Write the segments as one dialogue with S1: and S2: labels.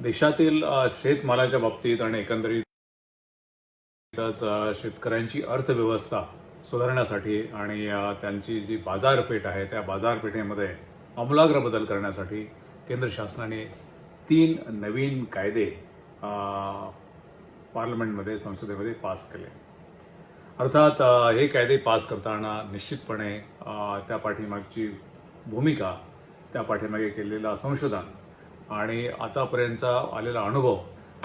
S1: देशातील शेतमालाच्या बाबतीत आणि एकंदरीतच शेतकऱ्यांची अर्थव्यवस्था सुधारण्यासाठी आणि त्यांची जी बाजारपेठ आहे त्या बाजारपेठेमध्ये आमूलाग्र बदल करण्यासाठी केंद्र शासनाने 3 नवीन कायदे पार्लमेंटमध्ये संसदेमध्ये पास केले. अर्थात हे कायदे पास करताना निश्चितपणे त्या पाठीमागची भूमिका, त्या पाठीमागे केलेलं संशोधन आणि आतापर्यंतचा आलेला अनुभव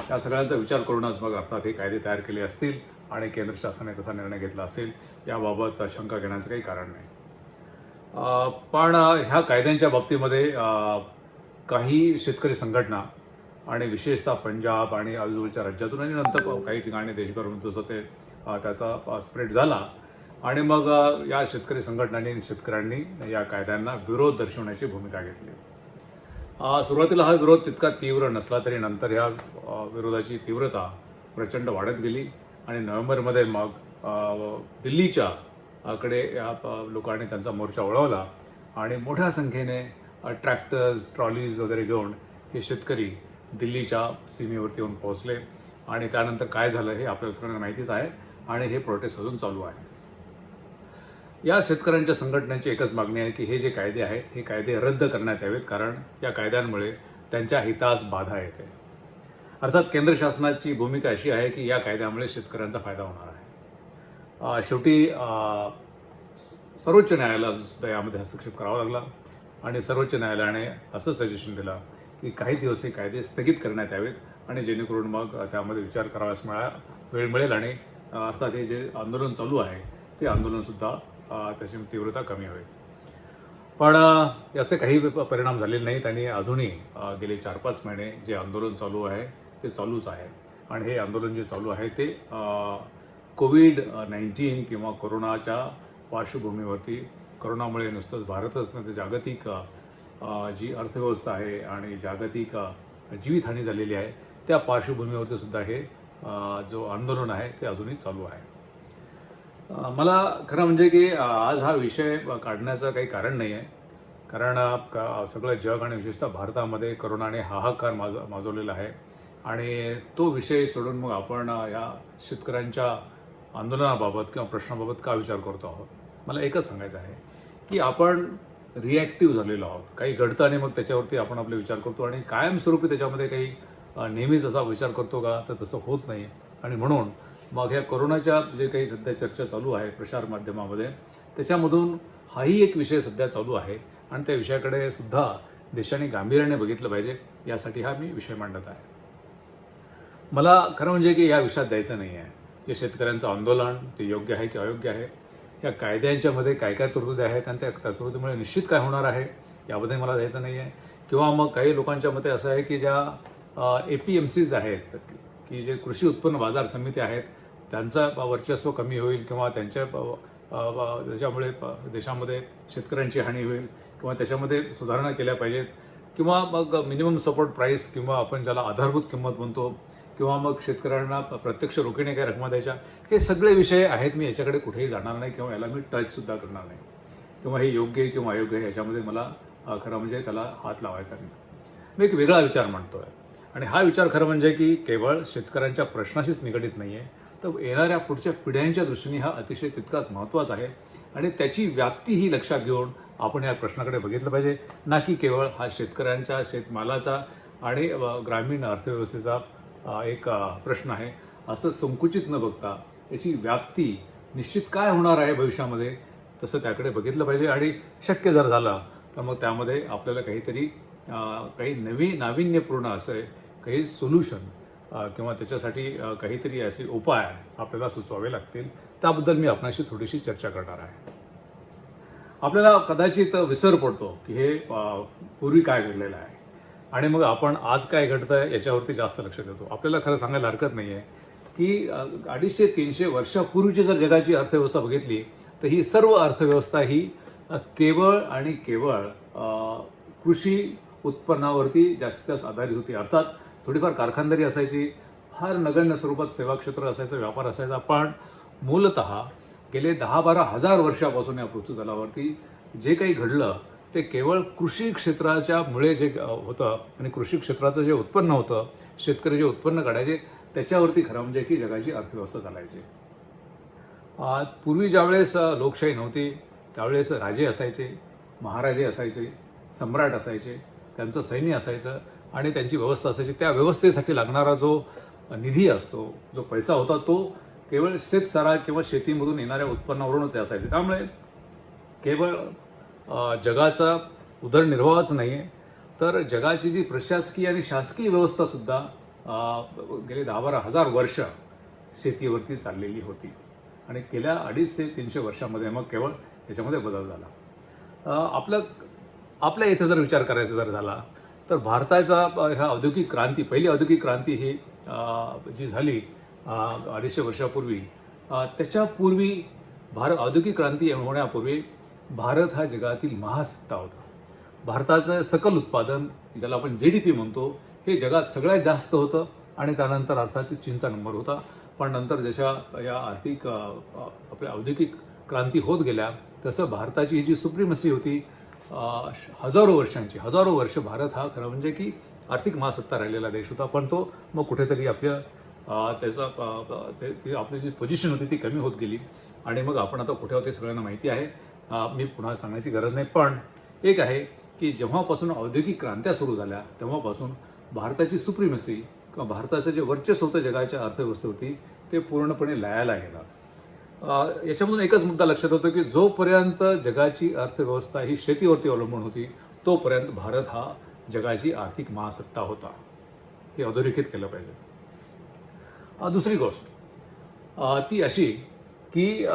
S1: या सगळ्यांचा विचार करूनच मग अर्थात हे कायदे तयार केले असतील आणि केंद्र शासनाने कसा निर्णय घेतला असेल याबाबत शंका घेण्याचं काही कारण नाही. पण ह्या कायद्यांच्या बाबतीमध्ये काही शेतकरी संघटना आणि विशेषतः पंजाब आणि आजूबाजूच्या राज्यातून आणि नंतर काही ठिकाणी देशभरून जसं ते त्याचा स्प्रेड झाला आणि मग या शेतकरी संघटनांनी आणि शेतकऱ्यांनी या कायद्यांना विरोध दर्शवण्याची भूमिका घेतली. सुरुवातीला हा विरोध तितका तीव्र नसला तरी नंतर ह्या विरोधाची तीव्रता प्रचंड वाढत गेली आणि नोव्हेंबरमध्ये मग दिल्लीच्या कडे या लोकांनी त्यांचा मोर्चा वळवला आणि मोठ्या संख्येने ट्रॅक्टर्स, ट्रॉलीज वगैरे घेऊन हे शेतकरी दिल्लीच्या सीमेवरती येऊन पोहोचले आणि त्यानंतर काय झालं हे आपल्याला सगळ्यांना माहितीच आहे आणि हे प्रोटेस्ट अजून चालू आहे. या शेतकऱ्यांच्या संघटनांची एकच मागणी आहे की हे जे कायदे आहेत हे कायदे रद्द करण्यात यावेत, कारण या कायद्यांमुळे त्यांच्या हितास बाधा येते. अर्थात केंद्र शासनाची भूमिका अशी आहे की या कायद्यामुळे शेतकऱ्यांचा फायदा होणार आहे. शेवटी सर्वोच्च न्यायालयाला सुद्धा यामध्ये हस्तक्षेप करावा लागला आणि सर्वोच्च न्यायालयाने असं सजेशन दिलं की काही दिवस हे कायदे स्थगित करण्यात यावेत आणि जेणेकरून मग त्यामध्ये विचार करावास वेळ मिळेल आणि अर्थात हे जे आंदोलन चालू आहे ते आंदोलनसुद्धा त्याची तीव्रता कमी होईल. पण याचे काही परिणाम झालेले नाही. त्यांनी अजूनही गेले 4-5 महिने जे आंदोलन चालू आहे ते चालूच आहे आणि हे आंदोलन जे चालू आहे ते कोविड-19 किंवा कोरोनाच्या पार्श्वभूमीवरती, कोरोनामुळे नुसतंच भारतच नाही तर जागतिक जी अर्थव्यवस्था आहे आणि जागतिक जीवितहानी झालेली आहे त्या पार्श्वभूमीवरती सुद्धा हे जो आंदोलन आहे ते अजूनही चालू आहे. मला खरं म्हणजे की आज हा विषय काढण्याचं काही कारण नाही आहे, कारण सगळं जग आणि विशेषतः भारतामध्ये कोरोनाने हाहाकार माजवलेला आहे आणि तो विषय सोडून मग आपण या शेतकऱ्यांच्या आंदोलनाबाबत किंवा प्रश्नाबाबत का विचार करतो आहोत. मला एकच सांगायचं आहे की आपण रिॲक्टिव्ह झालेलो आहोत. काही घडतं आणि मग त्याच्यावरती आपण आपले विचार करतो आणि कायमस्वरूपी त्याच्यामध्ये काही नेहमीच असा विचार करतो का, तर तसं होत नाही. आणि म्हणून मग ह्या कोरोनाच्या जे काही सध्या चर्चा चालू आहे प्रसार माध्यमामध्ये त्याच्यामधून हाही एक विषय सध्या चालू आहे आणि त्या विषयाकडे सुद्धा देशाने गांभीर्याने बघितलं पाहिजे, यासाठी हा मी विषय मांडत आहे. मला खरं म्हणजे की या विषयात द्यायचं नाही आहे. जे शेतकऱ्यांचं आंदोलन ते योग्य आहे की अयोग्य आहे, या कायद्यांच्यामध्ये काय काय तरतुदी आहेत आणि त्या तरतुदीमुळे निश्चित काय होणार आहे याबद्दल मला द्यायचं नाही आहे. किंवा मग काही लोकांच्या मते असं आहे की ज्या APMCs आहेत की जे कृषी उत्पन्न बाजार समिती आहेत त्यांचं वर्चस्व कमी होईल किंवा त्याच्यामुळे देशामध्ये शेतकऱ्यांची हानी होईल किंवा त्याच्यामध्ये सुधारणा केल्या पाहिजेत किंवा मग मिनिमम सपोर्ट प्राईस किंवा आपण ज्याला आधारभूत किंमत म्हणतो किंवा मग शेतकऱ्यांना प्रत्यक्ष रोखीने काही रकमा द्यायच्या, हे सगळे विषय आहेत. मी याच्याकडे कुठेही जाणार नाही किंवा याला मी टचसुद्धा करणार नाही किंवा हे योग्य आहे किंवा अयोग्य आहे याच्यामध्ये मला खरं म्हणजे त्याला हात लावायचा नाही. मी एक वेगळा विचार मांडतो आहे आणि हा विचार खरं म्हणजे की केवळ शेतकऱ्यांच्या प्रश्नाशीच निगडीत नाही आहे, तर येणाऱ्या पुढच्या पिढ्यांच्या दृष्टीने हा अतिशय तितकाच महत्त्वाचा आहे आणि त्याची व्याप्तीही लक्षात घेऊन आपण या प्रश्नाकडे बघितलं पाहिजे, ना की केवळ हा शेतकऱ्यांच्या शेतमालाचा आणि ग्रामीण अर्थव्यवस्थेचा एक प्रश्न आहे असं संकुचित न बघता याची व्याप्ती निश्चित काय होणार आहे भविष्यामध्ये तसं त्याकडे बघितलं पाहिजे आणि शक्य जर झालं तर मग त्यामध्ये आपल्याला काहीतरी काही नाविन्यपूर्ण असं काही सोल्युशन किंवा त्याच्यासाठी काहीतरी असे उपाय आपल्याला सुचवावे लागतील. त्याबद्दल मी आपणाशी थोडीशी चर्चा करणार आहे. आपल्याला कदाचित विसर पडतो की हे पूर्वी काय घडलेलं आहे आणि मग आपण आज काय घडतंय याच्यावरती जास्त लक्ष देतो. आपल्याला खरं सांगायला हरकत नाही आहे की 250-300 वर्षापूर्वीची जर जगाची अर्थव्यवस्था बघितली तर ही सर्व अर्थव्यवस्था ही केवळ आणि केवळ कृषी उत्पन्नावरती जास्तीत जास्त आधारित होती. अर्थात थोडीफार कारखानदारी असायची, फार नगण्य स्वरूपात सेवा क्षेत्र असायचं, व्यापार असायचा, पण मूलतः गेले 10-12 हजार वर्षापासून या पृथ्वीतलावरती जे काही घडलं ते केवळ कृषी क्षेत्राच्या मुळे जे होतं आणि कृषी क्षेत्राचं जे उत्पन्न होतं, शेतकरी जे उत्पन्न काढायचे त्याच्यावरती खरं म्हणजे की जगाची अर्थव्यवस्था चालायची. पूर्वी ज्यावेळेस लोकशाही नव्हती त्यावेळेस राजे असायचे, महाराजे असायचे, सम्राट असायचे, त्यांचं सैन्य असायचं आणि त्यांची व्यवस्था असायची. त्या व्यवस्थेसाठी लागणारा जो निधी असतो, जो पैसा होता, तो केवळ शेतसारा किंवा शेतीमधून येणाऱ्या उत्पन्नावरूनच असायचे. त्यामुळे केवळ जगाचा उदरनिर्वाहच नाही आहे, तर जगाची जी प्रशासकीय आणि शासकीय व्यवस्थासुद्धा गेले 10-12 हजार वर्ष शेतीवरती चाललेली होती. आणि गेल्या 250 ते 300 वर्षामध्ये मग केवळ याच्यामध्ये बदल झाला. आपल्या इथे जर विचार करायचा जर झाला तर भारताचा ह्या औद्योगिक क्रांती, पहिली औद्योगिक क्रांती ही जी झाली 250 वर्षापूर्वी, त्याच्यापूर्वी औद्योगिक क्रांती होण्यापूर्वी भारत हा जगातील महासत्ता होता. भारताचं सकल उत्पादन, ज्याला आपण GDP म्हणतो, हे जगात सगळ्यात जास्त होतं आणि त्यानंतर अर्थात चीनचा नंबर होता. पण नंतर जशा या आर्थिक आपल्या औद्योगिक क्रांती होत गेल्या तसं भारताची ही जी सुप्रीमसी होती, हजारो वर्ष भारत हा खरं म्हणजे की आर्थिक महासत्ता राहिलेला देश होता. पण तो मग कुठेतरी आपली जी पोझिशन होती ती कमी होत गेली आणि मग आपण आता कुठे होते सगळ्यांना माहिती आहे. मी पुन्हा सांगण्याची गरज नाही. पण एक आहे की जेव्हापासून औद्योगिक क्रांत्या सुरू झाल्या तेव्हापासून भारताची सुप्रीमसी किंवा भारताचं जे वर्चस्व होतं जगाच्या अर्थव्यवस्थेवरती ते पूर्णपणे लयाला गेलं. याच्यामधून एकच मुद्दा लक्षात होतो की जोपर्यंत जगाची अर्थव्यवस्था ही शेतीवरती अवलंबून होती तोपर्यंत भारत हा जगाची आर्थिक महासत्ता होता. हे अधोरेखित केलं पाहिजे. दुसरी गोष्ट ती अशी की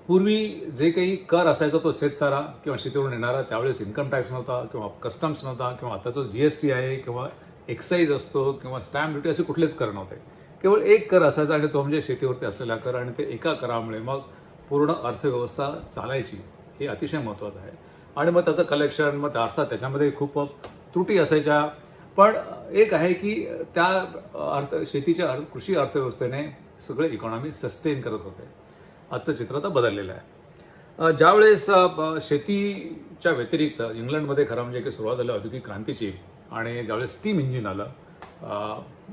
S1: पूर्वी जे काही कर असायचा तो शेतसारा किंवा शेतीवरून येणारा, त्यावेळेस इन्कम टॅक्स नव्हता किंवा कस्टम्स नव्हता किंवा आताचा GST आहे किंवा एक्साईज असतो किंवा स्टॅम्प ड्युटी, असे कुठलेच कर नव्हते. केवळ एक कर असायचा आणि तो म्हणजे शेतीवरती असलेला कर, आणि ते एका करामुळे मग पूर्ण अर्थव्यवस्था चालायची. हे अतिशय महत्त्वाचं आहे. आणि मग त्याचं कलेक्शन, मग अर्थात त्याच्यामध्ये खूप त्रुटी असायच्या. पण एक आहे की त्या शेतीच्या कृषी अर्थव्यवस्थेने सगळे इकॉनॉमी सस्टेन करत होते. आजचं चित्र आता बदललेलं आहे. ज्यावेळेस शेतीच्या व्यतिरिक्त इंग्लंडमध्ये खरं म्हणजे की सुरुवात झाली औद्योगिक क्रांतीची, आणि ज्यावेळेस स्टीम इंजिन आलं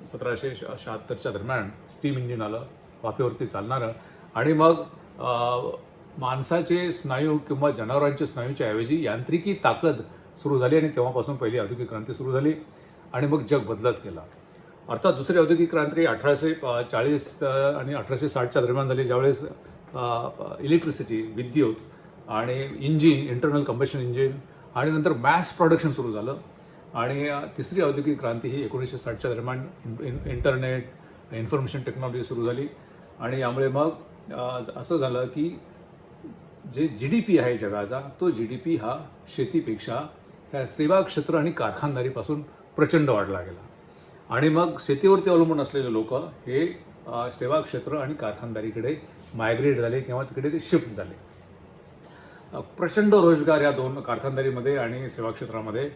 S1: 1776च्या दरम्यान स्टीम इंजिन आलं वाफेवरती चालणारं, आणि मग माणसाचे स्नायू किंवा जनावरांच्या स्नायूच्या ऐवजी यांत्रिकी ताकद सुरू झाली आणि तेव्हापासून पहिली औद्योगिक क्रांती सुरू झाली आणि मग जग बदलत गेलं. अर्थात दुसरी औद्योगिक क्रांती 1840 आणि 1860च्या दरम्यान झाली, ज्यावेळेस इलेक्ट्रिसिटी, विद्युत आणि इंजिन, इंटरनल कंबशन इंजिन, आणि नंतर मॅस प्रोडक्शन सुरू झालं. आणि तिसरी औद्योगिक क्रांती ही 1960च्या दरम्यान इंटरनेट, इन्फॉर्मेशन टेक्नॉलॉजी सुरू झाली. आणि यामुळे मग असं झालं की जे GDP आहे जगाचा, तो GDP हा शेतीपेक्षा त्या सेवा क्षेत्र आणि कारखानदारीपासून प्रचंड वाढला गेला. आणि मग शेतीवरती अवलंबून असलेले लोक हे सेवा क्षेत्र आणि कारखानदारीकडे मायग्रेट झाले किंवा तिकडे ते शिफ्ट झाले. प्रचंड रोजगार या दोन, कारखानदारीमध्ये आणि सेवा क्षेत्रामध्ये,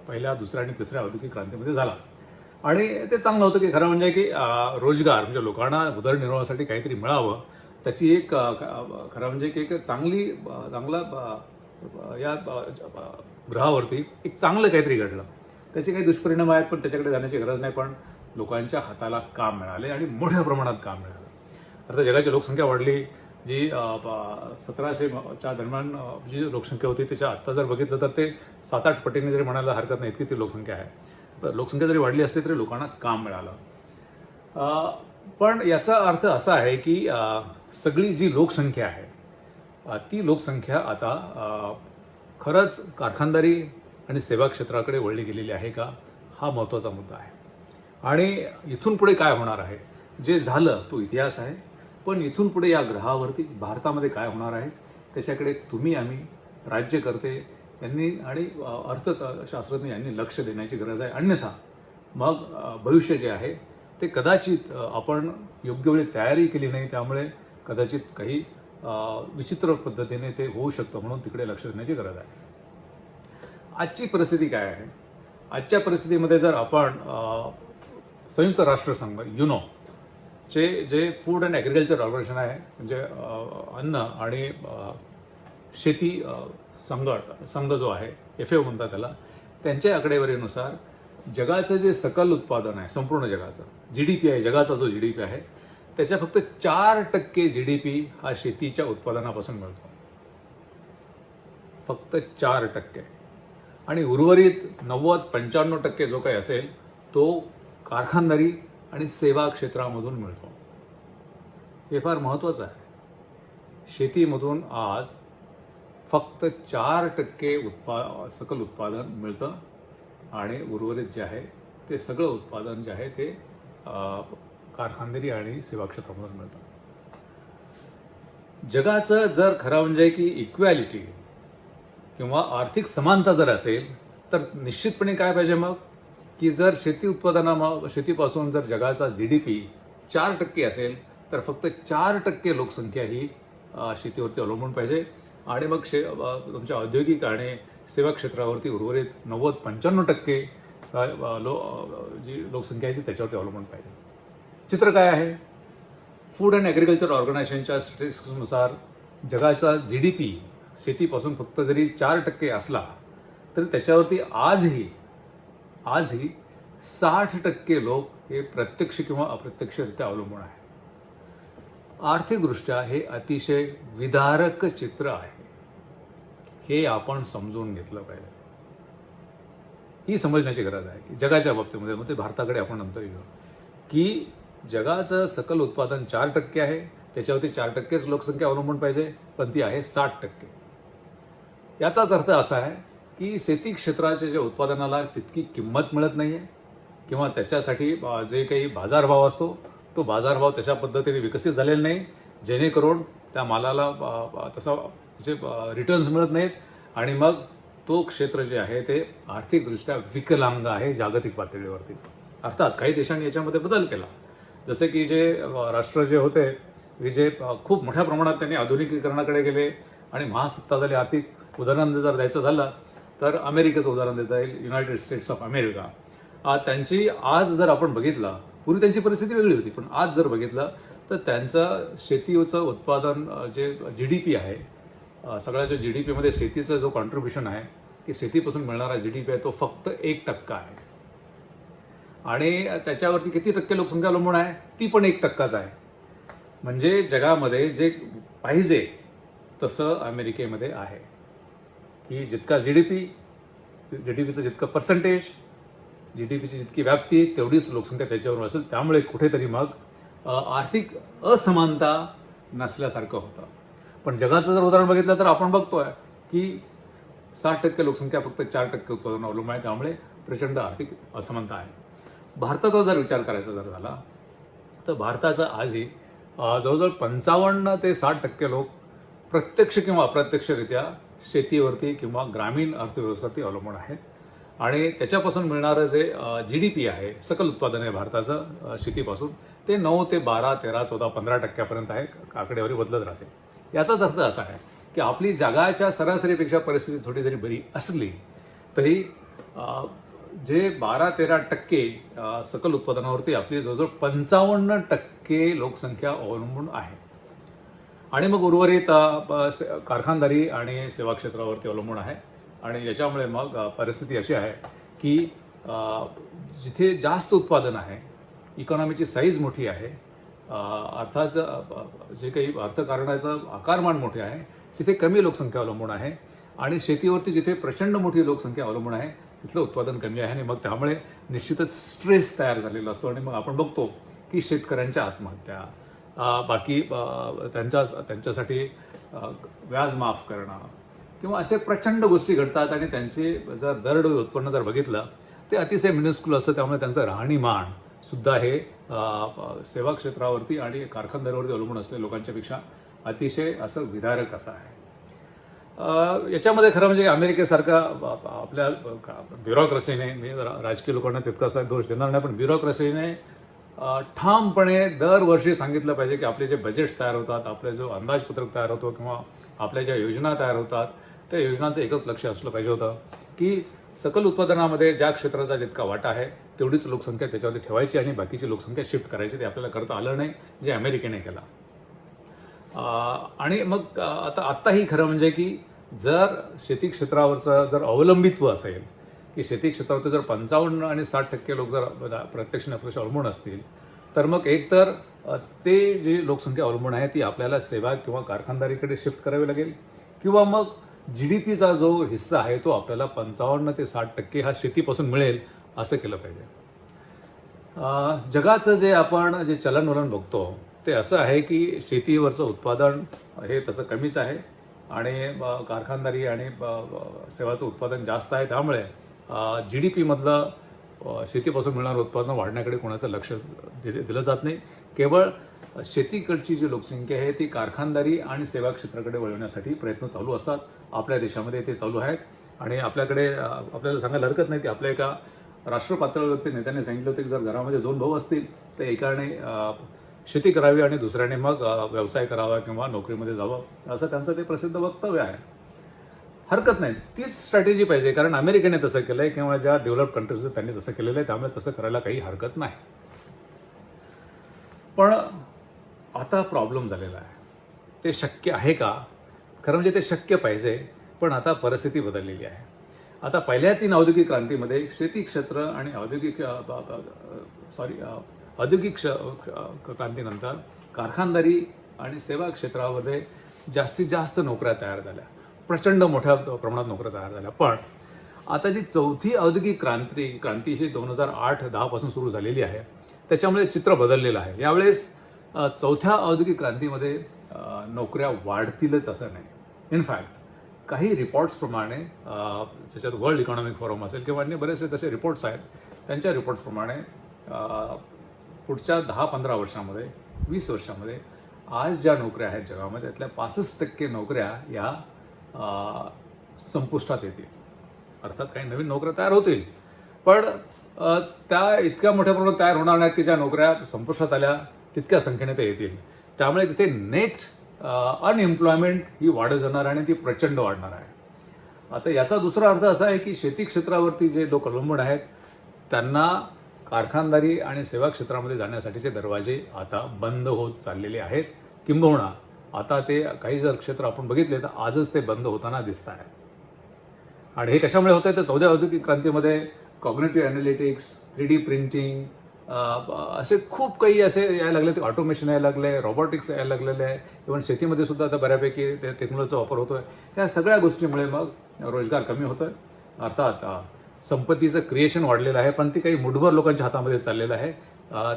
S1: पहिल्या, दुसऱ्या आणि तिसऱ्या औद्योगिक क्रांतीमध्ये झाला. आणि ते चांगलं होतं की खरं म्हणजे की रोजगार म्हणजे लोकांना उदरनिर्वाहासाठी काहीतरी मिळावं, त्याची एक खरं म्हणजे की एक चांगला या ग्रहावरती एक चांगलं काहीतरी घडलं. त्याचे काही दुष्परिणाम आहेत पण त्याच्याकडे जाण्याची गरज नाही. पण लोकांच्या हाताला काम मिळाले आणि मोठ्या प्रमाणात काम मिळालं. आता जगाची लोकसंख्या वाढली, जी 1700च्या दरम्यान जी लोकसंख्या होती त्याच्या आत्ता जर बघितलं तर ते 7-8 पटीने जरी म्हणायला हरकत नाही, इतकी ती लोकसंख्या आहे. तर लोकसंख्या जरी वाढली असली तरी लोकांना काम मिळालं. पण याचा अर्थ असा आहे की सगळी जी लोकसंख्या आहे ती लोकसंख्या आता खरंच कारखानदारी आणि सेवा क्षेत्राकडे वळली गेलेली आहे का, हा महत्त्वाचा मुद्दा आहे. आणि इथून पुढे काय होणार आहे, जे झालं तो इतिहास आहे. पण इथून पुढे या ग्रहावरती भारतामध्ये काय होणार आहे त्याच्याकडे तुम्ही, आम्ही, राज्यकर्ते यांनी आणि अर्थशास्त्रज्ञ यांनी लक्ष देण्याची गरज आहे. अन्यथा मग भविष्य जे आहे ते कदाचित आपण योग्य वेळी तयारी केली नाही, त्यामुळे कदाचित काही विचित्र पद्धतीने ते होऊ शकतं. म्हणून तिकडे लक्ष देण्याची गरज आहे. आजची परिस्थिती काय आहे? आजच्या परिस्थितीमध्ये जर आपण संयुक्त राष्ट्रसंघ युनो चे जे फूड अँड ॲग्रिकल्चर ऑर्गनायझेशन आहे, म्हणजे अन्न आणि शेती संघ जो आहे, FAO म्हणतात त्याला, त्यांच्या आकडेवारीनुसार जगाचं जे सकल उत्पादन आहे, संपूर्ण जगाचं GDP आहे, जगाचा जो GDP आहे, त्याच्या फक्त 4% GDP हा शेतीच्या उत्पादनापासून मिळतो. फक्त 4%. आणि उर्वरित 90-95% जो काही असेल तो कारखानदारी आणि सेवा क्षेत्रामधून मिळतो. हे फार महत्त्वाचं आहे. शेतीमधून आज फक्त 4% सकल उत्पादन मिळतं आणि उर्वरित जे आहे ते सगळं उत्पादन जे आहे ते कारखानदारी आणि सेवा क्षेत्रामधून मिळतं. जगाचं जर खरं म्हणजे की इक्वॅलिटी किंवा आर्थिक समानता जर असेल तर निश्चितपणे काय पाहिजे मग, की जर शेतीपासून जर जगाचा GDP 4% असेल तर फक्त 4% लोकसंख्या ही शेतीवरती अवलंबून पाहिजे आणि मग तुमच्या औद्योगिक आणि सेवा क्षेत्रावरती उर्वरित 90-95% जी लोकसंख्या आहे ती त्याच्यावरती अवलंबून पाहिजे. चित्र काय आहे? फूड अँड ॲग्रिकल्चर ऑर्गनायझेशनच्या स्टॅटिस्टिक्सनुसार जगाचा GDP शेतीपासून फक्त जरी 4% असला तरी त्याच्यावरती आजही 60% लोक हे प्रत्यक्ष किंवा अप्रत्यक्षरित्या अवलंबून आहे. आर्थिकदृष्ट्या हे अतिशय विदारक चित्र आहे. हे आपण समजून घेतलं पाहिजे. ही समजण्याची गरज आहे की जगाच्या बाबतीमध्ये, मग ते भारताकडे आपण नंतर येऊ, की जगाचं सकल उत्पादन 4% आहे, त्याच्यावरती 4%च लोकसंख्या अवलंबून पाहिजे, पण ती आहे 60%. याचाच अर्थ असा आहे की शेती क्षेत्राच्या जे उत्पादनाला तितकी किंमत मिळत नाही आहे किंवा त्याच्यासाठी जे काही बाजारभाव असतो तो बाजारभाव तशा पद्धतीने विकसित झालेला नाही, जेणेकरून त्या मालाला तसा जे रिटर्न्स मिळत नाहीत आणि मग तो क्षेत्र जे आहे ते आर्थिकदृष्ट्या विकलांग आहे जागतिक पातळीवरती. अर्थात काही देशांनी याच्यामध्ये बदल केला, जसे की जे राष्ट्र जे होते जे खूप मोठ्या प्रमाणात त्यांनी आधुनिकीकरणाकडे गेले आणि महासत्ता झाली. आर्थिक उदाहरण जर द्यायचं झालं तर अमेरिकेचं उदाहरण देता येईल, युनायटेड स्टेट्स ऑफ अमेरिका. त्यांची आज जर आपण बघितलं, पूर्वी त्यांची परिस्थिती वेगळी होती, पण आज जर बघितलं तर त्यांचं शेतीचं उत्पादन जे GDP आहे, सगळ्याच्या GDPमध्ये शेतीचा जो कॉन्ट्रीब्युशन आहे की शेतीपासून मिळणारा GDP आहे तो फक्त 1% आहे. आणि त्याच्यावरती किती टक्के लोकसंख्या अवलंबून आहे? ती पण 1%च आहे. म्हणजे जगामध्ये जे पाहिजे तसं अमेरिकेमध्ये आहे की जितका GDPचं जितकं पर्सेंटेज, GDPची जितकी व्याप्ती तेवढीच लोकसंख्या त्याच्यावर असेल. त्यामुळे कुठेतरी मग आर्थिक असमानता नसल्यासारखं होतं. पण जगाचं जर उदाहरण बघितलं तर आपण बघतोय की 60% लोकसंख्या फक्त 4% उत्पादन अवलंबून आहे, त्यामुळे प्रचंड आर्थिक असमानता आहे. भारताचा जर विचार करायचा जर झाला तर भारताचा आजही जवळजवळ 55 ते 60% लोक प्रत्यक्ष किंवा अप्रत्यक्षरित्या शेतीवरती किंवा ग्रामीण अर्थव्यवस्थेवरती अवलंबून आहेत आणि त्याच्यापासून मिळणारं जे GDP आहे, सकल उत्पादन आहे भारताचं शेतीपासून, ते 9 ते 12, 13, 14, 15% आहे. आकडेवारी बदलत राहते. याचाच अर्थ असा आहे की आपली जगाच्या सरासरीपेक्षा परिस्थिती थोडी जरी बरी असली तरी जे 12-13% सकल उत्पादनावरती आपली जवळजवळ 55% लोकसंख्या अवलंबून आहे. आणि मग उर्वरित कारखानदारी आणि सेवा क्षेत्रावरती अवलंबून आहे. आणि याच्यामुळे मग परिस्थिती अशी आहे की जिथे जास्त उत्पादन आहे, इकॉनॉमीची साईज मोठी आहे, अर्थाचं जे काही अर्थकारणाचं आकारमान मोठे आहे, तिथे कमी लोकसंख्या अवलंबून आहे आणि शेतीवरती जिथे प्रचंड मोठी लोकसंख्या अवलंबून आहे तिथलं उत्पादन कमी आहे आणि मग त्यामुळे निश्चितच स्ट्रेस तयार झालेला असतो. आणि मग आपण बघतो की शेतकऱ्यांच्या आत्महत्या, बाकी त्यांच्यासाठी व्याज माफ करणं किंवा असे प्रचंड गोष्टी घडतात आणि त्यांचे जर दरडोई उत्पन्न जर बघितलं ते अतिशय मिनिस्क्युल असतं. त्यामुळे त्यांचं राहणीमान सुद्धा हे सेवा क्षेत्रावरती आणि कारखानदारीवरती अवलंबून असलेल्या लोकांच्या पेक्षा अतिशय असं विदारक असं आहे. याच्यामध्ये खरं म्हणजे अमेरिकेसारखा आपल्या ब्युरोक्रसीने, मी राजकीय लोकांना तितकासा दोष देणार नाही, पण ब्युरोक्रसीने ठामपणे दरवर्षी सांगितलं पाहिजे की आपले जे बजेट्स तयार होतात, आपले जो अंदाजपत्रक तयार होतो किंवा आपल्या ज्या योजना तयार होतात त्या योजनांचं एकच लक्ष असलं पाहिजे होतं की सकल उत्पादनामध्ये ज्या क्षेत्राचा जितका वाटा आहे तेवढीच लोकसंख्या त्याच्यावरती ठेवायची आणि बाकीची लोकसंख्या शिफ्ट करायची. ते आपल्याला करता आलं नाही, जे अमेरिकेने केला. आणि मग आत्ताही खरं म्हणजे की जर शेती क्षेत्रावरचं जर अवलंबित्व असेल की शेती क्षेत्रावरती जर 55 आणि 60% लोक जर प्रत्यक्ष आणि अप्रत्यक्ष अवलंबून असतील तर मग एकतर ते जी लोकसंख्या अवलंबून आहे ती आपल्याला सेवा किंवा कारखानदारीकडे शिफ्ट करावी लागेल किंवा मग GDPचा जो हिस्सा आहे तो आपल्याला 55 ते 60% हा शेतीपासून मिळेल असं केलं पाहिजे. जगाचं जे आपण जे चलनवलन बघतो ते असं आहे की शेतीवरचं उत्पादन हे तसं कमीच आहे आणि कारखानदारी आणि सेवाचं उत्पादन जास्त आहे. त्यामुळे GDP मधलं शेतीपासून मिळणारं उत्पादन वाढण्याकडे कोणाचं लक्ष दिलं जात नाही. केवळ शेतीकडची जी लोकसंख्या आहे ती कारखानदारी आणि सेवा क्षेत्राकडे वळवण्यासाठी प्रयत्न चालू असतात. आपल्या देशामध्ये ते चालू आहेत आणि आपल्याकडे आपल्याला सांगायला हरकत नाही की आपल्या एका राष्ट्र पातळीवरती नेत्याने सांगितलं होतं की जर घरामध्ये 2 भाऊ असतील तर एकाने शेती करावी आणि दुसऱ्याने मग व्यवसाय करावा किंवा नोकरीमध्ये जावं असं त्यांचं ते प्रसिद्ध वक्तव्य आहे. हरकत नाही, तीच स्ट्रॅटेजी पाहिजे कारण अमेरिकेने तसं केलंय किंवा ज्या डेव्हलप कंट्रीज त्यांनी तसं केलेलं आहे त्यामुळे तसं करायला काही हरकत नाही. पण आता प्रॉब्लेम झालेला आहे. ते शक्य आहे का? खरं म्हणजे ते शक्य पाहिजे पण आता परिस्थिती बदललेली आहे. आता पहिल्या 3 औद्योगिक क्रांतीमध्ये शेती क्षेत्र आणि औद्योगिक क्रांतीनंतर कारखानदारी आणि सेवा क्षेत्रामध्ये जास्तीत जास्त नोकऱ्या तयार झाल्या, प्रचंड मोठ्या प्रमाणात नोकऱ्या तयार झाल्या. पण आता जी 4थी औद्योगिक क्रांती ही 2008-10 पासून सुरू झालेली आहे त्याच्यामुळे चित्र बदललेलं आहे. यावेळेस 4थ्या औद्योगिक क्रांतीमध्ये नोकऱ्या वाढतीलच असं नाही. इनफॅक्ट काही रिपोर्ट्सप्रमाणे ज्याच्यात वर्ल्ड इकॉनॉमिक फोरम असेल किंवा अन्य बरेचसे तसे रिपोर्ट्स आहेत त्यांच्या रिपोर्ट्सप्रमाणे पुढच्या 10-15 वर्षामध्ये 20 वर्षामध्ये आज ज्या नोकऱ्या आहेत जगामध्ये त्यातल्या 65% नोकऱ्या या संपुष्टात येतील. अर्थात काही नवीन नोकऱ्या तयार होतील पण त्या इतक्या मोठ्या प्रमाणात तयार होणार नाहीत की ज्या नोकऱ्या संपुष्टात आल्या तितक्या संख्येने ते येतील. त्यामुळे तिथे नेट अनएम्प्लॉयमेंट ही वाढत जाणार आणि ती प्रचंड वाढणार आहे. आता याचा दुसरा अर्थ असा आहे की शेती क्षेत्रावरती जे लोक अवलंबून आहेत त्यांना कारखानदारी आणि सेवा क्षेत्रामध्ये जाण्यासाठीचे दरवाजे आता बंद होत चाललेले आहेत. किंबहुना आता ते काही जर क्षेत्र आपण बघितले तर आजच ते बंद होताना दिसत आहे. आणि हे कशामुळे होत आहे तर 4थ्या औद्योगिक क्रांतीमध्ये कॉग्निटिव्ह अॅनालिटिक्स, 3D प्रिंटिंग असे खूप काही असे यायला लागले. ते ऑटोमेशन यायला लागले, रोबोटिक्स यायला लागलेले आहे. इव्हन शेतीमध्ये सुद्धा आता बऱ्यापैकी ते टेक्नॉलॉजीचा वापर होतोय. या सगळ्या गोष्टीमुळे मग रोजगार कमी होतोय. अर्थात संपत्तीचं क्रिएशन वाढलेलं आहे पण ते काही मुठभर लोकांच्या हातामध्ये चाललेलं आहे.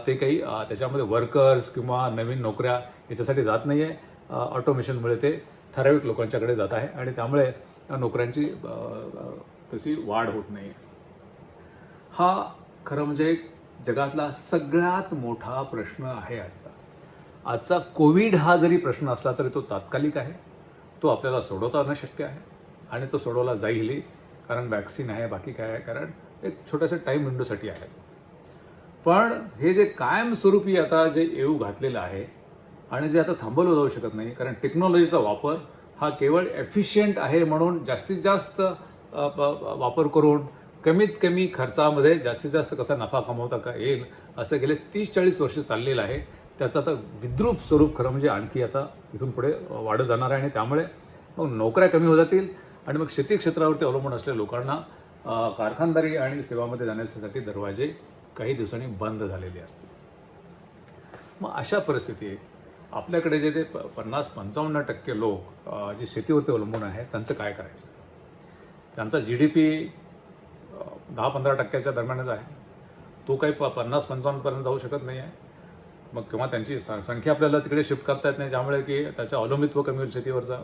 S1: ते काही त्याच्यामध्ये वर्कर्स किंवा नवीन नोकऱ्या याच्यासाठी जात नाही आहे. ऑटोमेशनमुळे ते ठराविक लोकांच्याकडे जात आहे आणि त्यामुळे नोकऱ्यांची तशी वाढ होत नाही. हा खरं म्हणजे जगातला सगळ्यात मोठा प्रश्न आहे आजचा. कोविड हा जरी प्रश्न असला तरी तो तात्कालिक आहे. तो आपल्याला सोडवता येणं शक्य आहे आणि तो सोडवला जाईल कारण वॅक्सिन आहे, बाकी काय आहे, कारण एक छोट्याशा टाईम विंडोसाठी आहे. पण हे जे कायमस्वरूपी आता जे येऊ घातलेलं आहे आणि जे आता थांबवलं जाऊ शकत नाही कारण टेक्नॉलॉजीचा वापर हा केवळ एफिशियंट आहे म्हणून जास्तीत जास्त वापर करून कमीत कमी खर्चामध्ये जास्तीत जास्त कसा नफा कमवता येईल असं गेले 30-40 वर्ष चाललेलं आहे. त्याचं आता विद्रूप स्वरूप खरं म्हणजे आणखी आता इथून पुढे वाढत जाणार आहे आणि त्यामुळे मग नोकऱ्या कमी होत जातील आणि मग शेती क्षेत्रावरती अवलंबून असलेल्या लोकांना कारखानदारी आणि सेवामध्ये जाण्यासाठी दरवाजे काही दिवसांनी बंद झालेले असतील. मग अशा परिस्थितीत आपल्याकडे जे ते 50-55% लोक जे शेतीवरती अवलंबून आहेत त्यांचं काय करायचं? त्यांचा GDP 10-15% दरम्यानच आहे. तो काही 50-55% जाऊ शकत नाही आहे. मग किंवा त्यांची संख्या आपल्याला तिकडे शिफ्ट करता येत नाही ज्यामुळे की त्याचं अवलंबित्व कमी होईल शेतीवरचा.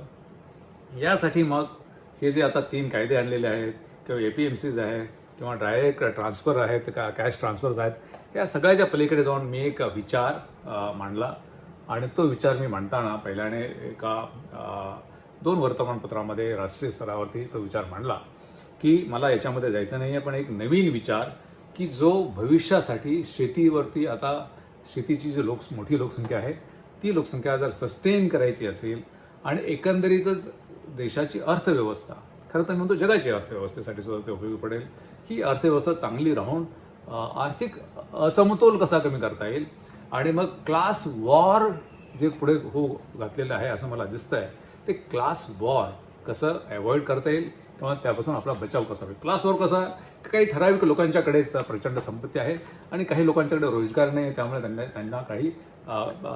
S1: यासाठी मग हे जे आता 3 कायदे आणलेले आहेत किंवा APMCs आहे किंवा डायरेक्ट ट्रान्सफर आहेत, कॅश ट्रान्सफर्स आहेत, या सगळ्याच्या पलीकडे जाऊन मी एक विचार मांडला आणि तो विचार मी मांडताना पहिल्याने एका 2 वर्तमानपत्रामध्ये राष्ट्रीय स्तरावरती तो विचार मांडला की मला याच्यामध्ये जायचं नाही आहे पण एक नवीन विचार की जो भविष्यासाठी शेतीवरती आता शेतीची जी मोठी लोकसंख्या आहे ती लोकसंख्या जर सस्टेन करायची असेल आणि एकंदरीतच देशाची अर्थव्यवस्था, खरं तर म्हणतो जगाची अर्थव्यवस्थेसाठी सुद्धा ते उपयोगी पडेल, ही अर्थव्यवस्था चांगली राहून आर्थिक असमतोल कसा कमी करता येईल आणि मग क्लास वॉर जे पुढे घातलेलं आहे असं मला दिसतं आहे, ते क्लास वॉर कसं अवॉइड करता येईल किंवा त्यापासून आपला बचाव कसा होईल. क्लास वॉर कसा, काही ठराविक लोकांच्याकडेच प्रचंड संपत्ती आहे आणि काही लोकांच्याकडे रोजगार नाही, त्यामुळे त्यांना काही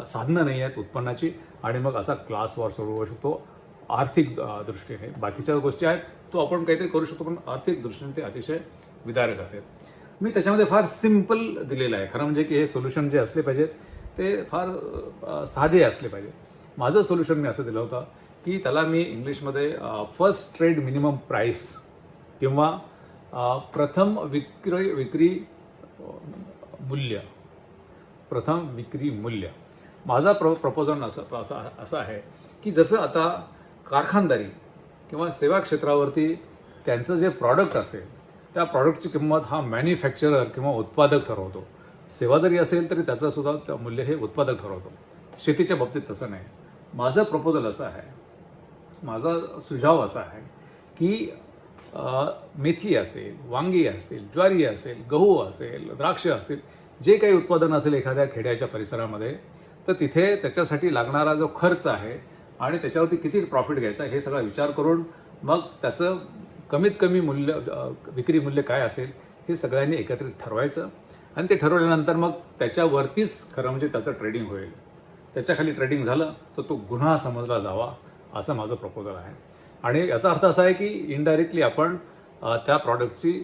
S1: साधनं नाही आहेत उत्पन्नाची, आणि मग असा क्लास वॉर सुरू होऊ शकतो आर्थिक दृष्टीने. बाकीच्या गोष्टी आहेत तो आपण काहीतरी करू शकतो, पण आर्थिक दृष्टीने ते अतिशय विदारक असेल. मी त्याच्यामध्ये फार सिम्पल दिलेलं आहे. खरं म्हणजे की हे सोल्युशन जे असले पाहिजेत ते फार साधे असले पाहिजे. माझं सोल्युशन मी असं दिलं होतं की त्याला मी इंग्लिशमध्ये फर्स्ट ट्रेड मिनिमम प्राईस किंवा प्रथम विक्री मूल्य. माझा प्रपोजल असं आहे की जसं आता कारखानदारी किंवा सेवा क्षेत्रावरती त्यांचं जे प्रॉडक्ट असेल त्या प्रॉडक्टची किंमत हा मॅन्युफॅक्चरर किंवा उत्पादक ठरवतो. सेवा जरी असेल तरी त्याचं सुद्धा मूल्य हे उत्पादक ठरवतो. शेतीच्या बाबतीत तसं नाही. माझं प्रपोजल असं आहे, माझा सुझाव असा आहे की मेथी असेल, वांगी असतील, ज्वारी असेल, गहू असेल, द्राक्ष असतील, जे काही उत्पादन असेल एखाद्या खेड्याच्या परिसरामध्ये, तर तिथे त्याच्यासाठी लागणारा जो खर्च आहे आणि त्याच्यावरती किती प्रॉफिट घ्यायचा हे सगळा विचार करून मग त्याचं कमीत कमी विक्री मूल्य काय असेल हे सगळ्यांनी एकत्रित ठरवायचं. आणि ते ठरवल्यानंतर मग त्याच्यावरतीच खरं म्हणजे त्याचं ट्रेडिंग होईल. त्याच्याखाली ट्रेडिंग झालं तर तो गुन्हा समजला जावा, असं माझं प्रपोजल आहे. आणि याचा अर्थ असा आहे की इनडायरेक्टली आपण त्या प्रॉडक्टची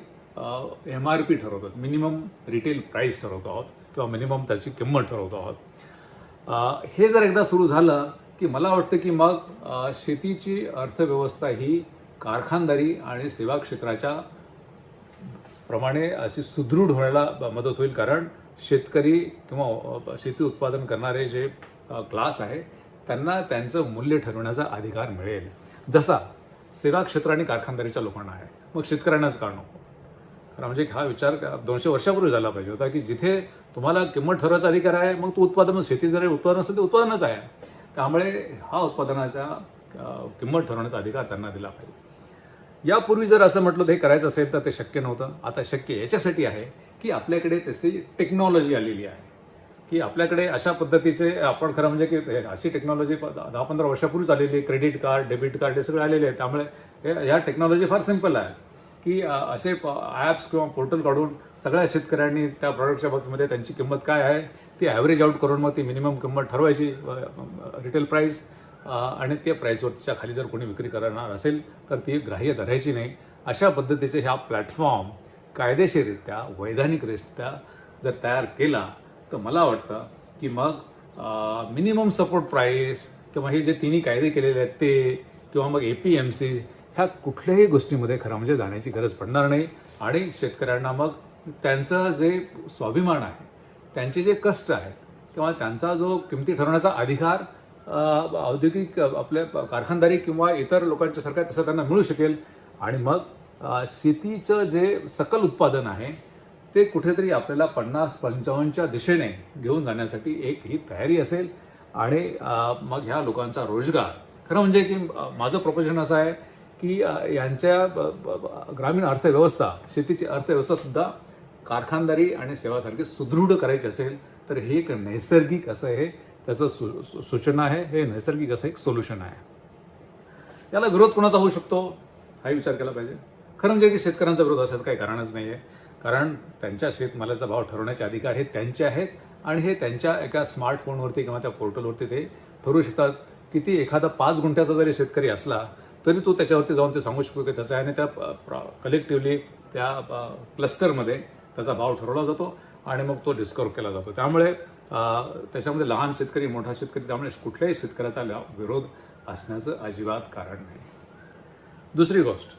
S1: MRP ठरवतो, मिनिमम रिटेल प्राईस ठरवतो आहोत किंवा मिनिमम त्याची किंमत ठरवतो आहोत. हे जर एकदा सुरू झालं की मला वाटतं की मग शेतीची अर्थव्यवस्था ही कारखानदारी आणि सेवा क्षेत्राच्या प्रमाणे अशी सुदृढ व्हायला मदत होईल. कारण शेतकरी किंवा शेती उत्पादन करणारे जे क्लास आहे त्यांना त्यांचं मूल्य ठरवण्याचा अधिकार मिळेल, जसा सेवा क्षेत्र आणि कारखानदारीच्या लोकांना आहे. मग शेतकऱ्यांनाच का नको? कारण म्हणजे हा विचार 200 वर्षापूर्वी झाला पाहिजे होता की जिथे तुम्हाला किंमत ठरवायचा अधिकार आहे मग तो उत्पादन, शेती जरी उत्पादन असेल ते उत्पादनच आहे, त्यामुळे हा उत्पादनाचा किंमत ठरवण्याचा अधिकार त्यांना दिला पाहिजे. यापूर्वी जर असं म्हटलं हे करायचं असेल तर ते शक्य नव्हतं. आता शक्य याच्यासाठी आहे की आपल्याकडे तशी टेक्नॉलॉजी आलेली आहे की आपल्याकडे अशा पद्धतीचे आपण खरं म्हणजे की अशी टेक्नॉलॉजी 10-15 वर्षापूर्वीच आलेली आहे. क्रेडिट कार्ड, डेबिट कार्ड हे सगळे आलेले आहेत. त्यामुळे ह्या टेक्नॉलॉजी फार सिम्पल आहे की असे ॲप्स किंवा पोर्टल काढून सगळ्या शेतकऱ्यांनी त्या प्रॉडक्टच्या बाबतीमध्ये त्यांची किंमत काय आहे ती ॲव्हरेज आउट करून मग ती मिनिमम किंमत ठरवायची, रिटेल प्राईस, आणि त्या प्राईसवरच्या खाली जर कोणी विक्री करणार असेल तर ती ग्राह्य धरायची नाही. अशा पद्धतीचे ह्या प्लॅटफॉर्म कायदेशीररित्या, वैधानिकरित्या जर तयार केला तर मला वाटतं की मग मिनिमम सपोर्ट प्राईस किंवा हे जे तिन्ही कायदे केलेले आहेत ते किंवा मग APMC ह्या कुठल्याही गोष्टीमध्ये खरं म्हणजे जाण्याची गरज पडणार नाही. आणि शेतकऱ्यांना मग त्यांचं जे स्वाभिमान आहे, त्यांचे जे कष्ट आहेत किंवा त्यांचा जो किमती ठरवण्याचा अधिकार औद्योगिक आपल्या कारखानदारी किंवा इतर लोकांच्या सारखा तसं त्यांना मिळू शकेल. आणि मग शेतीचं जे सकल उत्पादन आहे ते कुठेतरी आपल्याला 50-55च्या दिशेने घेऊन जाण्यासाठी एक ही तयारी असेल. आणि मग ह्या लोकांचा रोजगार, खरं म्हणजे की माझं प्रपोजन असं आहे की यांच्या ग्रामीण अर्थव्यवस्था, शेतीची अर्थव्यवस्थासुद्धा कारखानदारी आणि सेवासारखी सुदृढ करायची असेल तर हे एक नैसर्गिक असं हे त्याचं सूचना आहे, हे नैसर्गिक असं एक सोल्युशन आहे. याला विरोध कोणाचा होऊ शकतो हाही विचार केला पाहिजे. खरं म्हणजे की शेतकऱ्यांचा विरोध असायचं काही कारणच नाही आहे. कारण त्यांच्या शेतमालाचा भाव ठरवण्याचे अधिकार हे त्यांचे आहेत आणि हे त्यांच्या एका स्मार्टफोनवरती किंवा त्या पोर्टलवरती ते ठरवू शकतात. किती एखादा 5 गुंठ्याचा जरी शेतकरी असला तरी तो त्याच्यावरती जाऊन ते सांगू शकतो की त्याचा आहे, आणि त्या कलेक्टिव्हली त्या क्लस्टरमध्ये त्याचा भाव ठरवला जातो आणि मग तो डिस्कवर केला जातो. त्यामुळे त्याच्यामध्ये लहान शेतकरी, मोठा शेतकरी, त्यामुळे कुठल्याही शेतकऱ्याचा विरोध असण्याचं अजिबात कारण नाही. दुसरी गोष्ट,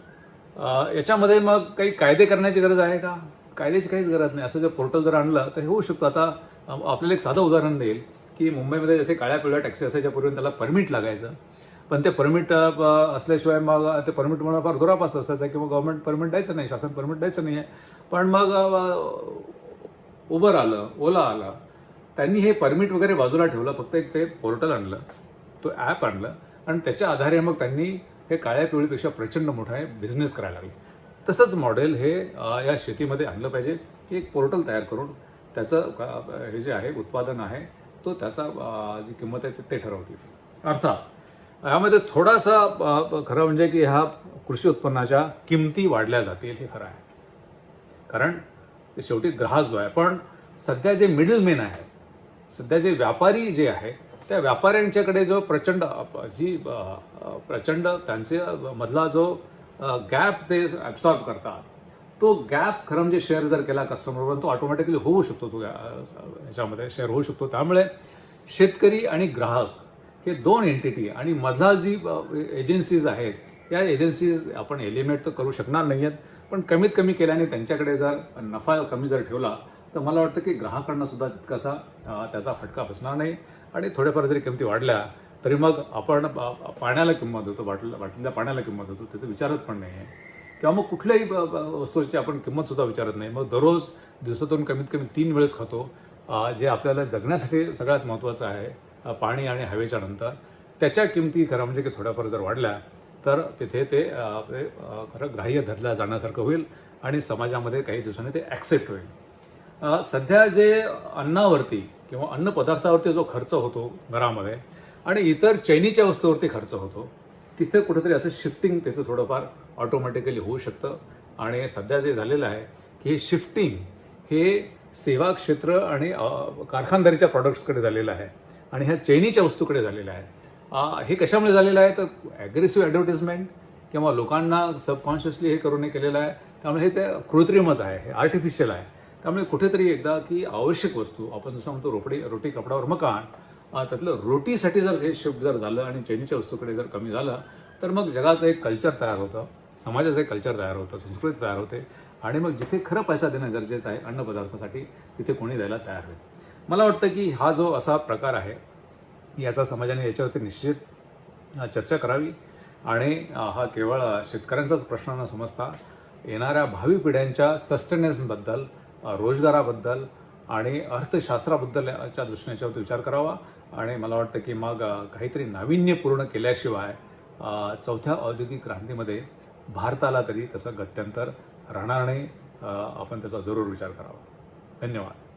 S1: याच्यामध्ये मग काही कायदे करण्याची गरज आहे का? कायद्याची काहीच गरज नाही. असं जर पोर्टल जर आणलं तर हे होऊ शकतं. आता आपल्याला एक साधं उदाहरण देईल की मुंबईमध्ये जसे काळ्या पिवळ्या टॅक्सी असायच्या पूर्वी त्याला परमिट लागायचं, पण ते परमिट असल्याशिवाय मग ते परमिट म्हणून फार दुरापास्त असायचा किंवा गव्हर्नमेंट परमिट द्यायचं नाही, शासन परमिट द्यायचं नाही आहे. पण मग उबर आलं, ओला आला, त्यांनी हे परमिट वगैरे बाजूला ठेवलं, फक्त एक ते पोर्टल आणलं, तो ॲप आणलं आणि त्याच्या आधारे मग त्यांनी हे काळ्या पिवळीपेक्षा प्रचंड मोठा आहे बिझनेस करायला लागले. तसंच मॉडेल हे या शेतीमध्ये आणलं पाहिजे. एक पोर्टल तयार करून त्याचं हे जे आहे उत्पादन आहे तो त्याचा जी किंमत आहे ते ठरवतील. अर्थात यामध्ये थोडासा खरं म्हणजे की ह्या कृषी उत्पन्नाच्या किमती वाढल्या जातील हे खरं आहे, कारण ते शेवटी ग्राहक जो आहे, पण सध्या जे मिडलमॅन आहे, सध्या जे व्यापारी जे आहे, त्या व्यापाऱ्यांच्याकडे जो प्रचंड त्यांचे मधला जो गॅप ते ॲब्सॉर्ब करतात, तो गॅप खरं म्हणजे शेअर जर केला कस्टमरवर तो ऑटोमॅटिकली होऊ शकतो, तो ह्याच्यामध्ये शेअर होऊ शकतो. त्यामुळे शेतकरी आणि ग्राहक हे दोन एंटिटी आणि मधला जी एजन्सीज आहेत, या एजन्सीज आपण एलिमिनेट तर करू शकणार नाही आहेत, पण कमीत कमी केल्याने त्यांच्याकडे जर नफा कमी जर ठेवला तर मला वाटतं की ग्राहकांना सुद्धा तितकासा त्याचा फटका बसणार नाही. आणि थोड्याफार जरी किमती वाढल्या तरी मग आपण पाण्याला किंमत देतो, बाटलीला पाण्याला किंमत देतो, तिथे विचारत पण नाही आहे, किंवा मग कुठल्याही वस्तूची आपण किंमत सुद्धा विचारत नाही. मग दररोज दिवसातून कमीत कमी 3 वेळेस खातो, जे आपल्याला जगण्यासाठी सगळ्यात महत्त्वाचं आहे, पाणी आणि हवेच्या नंतर, त्याच्या किमती खरं म्हणजे की थोड्याफार जर वाढल्या तर तिथे ते खरं ग्राह्य धरल्या जाण्यासारखं होईल आणि समाजामध्ये काही दिवसांनी ते ॲक्सेप्ट होईल. सध्या जे अन्नावरती किंवा अन्न पदार्थावरती जो खर्च होतो घरामध्ये आणि इतर चैनीच्या वस्तूवरती खर्च होतो, तिथे कुठेतरी असं शिफ्टिंग तिथे थोडंफार ऑटोमॅटिकली होऊ शकतं. आणि सध्या जे झालेलं आहे की हे शिफ्टिंग हे सेवा क्षेत्र आणि कारखानदारीच्या प्रॉडक्ट्सकडे झालेलं आहे आणि ह्या चैनीच्या वस्तूकडे झालेलं आहे. हे कशामुळे झालेलं आहे तर ॲग्रेसिव्ह ॲडव्हर्टिजमेंट किंवा लोकांना सबकॉन्शियसली हे करून केलेलं आहे. त्यामुळे हे ते कृत्रिमच आहे, हे आर्टिफिशियल आहे. त्यामुळे कुठेतरी एकदा की आवश्यक वस्तू आपण जसं म्हणतो रोटी कपड्यावर मकान, त्यातलं रोटीसाठी जर हे शिफ्ट जर झालं आणि चैनीच्या वस्तूकडे जर कमी झालं तर मग जगाचं एक कल्चर तयार होतं, समाजाचं एक कल्चर तयार होतं, संस्कृती तयार होते आणि मग जिथे खरं पैसा देणं गरजेचं आहे अन्नपदार्थासाठी तिथे कोणी द्यायला तयार होईल. मला वाटतं की हा जो असा प्रकार आहे याचा समाजाने याच्यावरती निश्चित चर्चा करावी आणि हा केवळ शेतकऱ्यांचाच प्रश्न न समजता येणाऱ्या भावी पिढ्यांच्या सस्टेनन्सबद्दल, रोजगाराबद्दल आणि अर्थशास्त्राबद्दलच्या दृष्टीने याच्यावरती विचार करावा. आणि मला वाटतं की मग काहीतरी नाविन्यपूर्ण केल्याशिवाय चौथ्या औद्योगिक क्रांतीमध्ये भारताला तरी तसं गत्यंतर राहणार नाही. आपण त्याचा जरूर विचार करावा. धन्यवाद.